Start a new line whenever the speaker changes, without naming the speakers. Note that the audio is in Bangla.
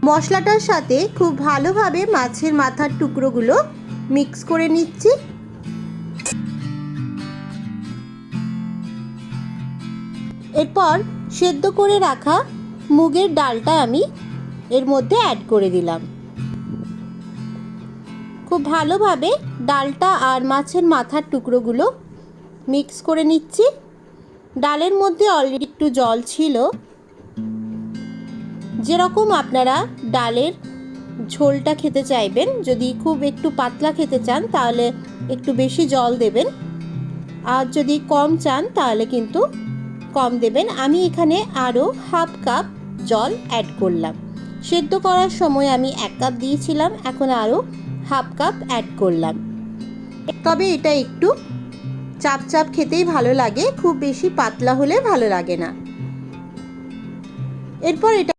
মশলাটার সাথে খুব ভালোভাবে মাছের মাথার টুকরোগুলো মিক্স করে নিচ্ছি। এরপর সেদ্ধ করে রাখা মুগের ডালটা আমি এর মধ্যে অ্যাড করে দিলাম। খুব ভালোভাবে ডালটা আর মাছের মাথার টুকরোগুলো মিক্স করে নিচ্ছি। ডালের মধ্যে অলরেডি একটু জল ছিল। যেরকম আপনারা ডালের ঝোলটা খেতে চাইবেন, যদি খুব একটু পাতলা খেতে চান তাহলে একটু বেশি জল দেবেন, আর যদি কম চান তাহলে কিন্তু কম দেবেন। আমি এখানে আরও হাফ কাপ জল অ্যাড করলাম। সেদ্ধ করার সময় আমি 1 কাপ দিয়েছিলাম, এখন আরও হাফ কাপ অ্যাড করলাম। তবে এটা একটু চাপ চাপ খেতেই ভালো লাগে, খুব বেশি পাতলা হলে ভালো লাগে না। এরপর এটা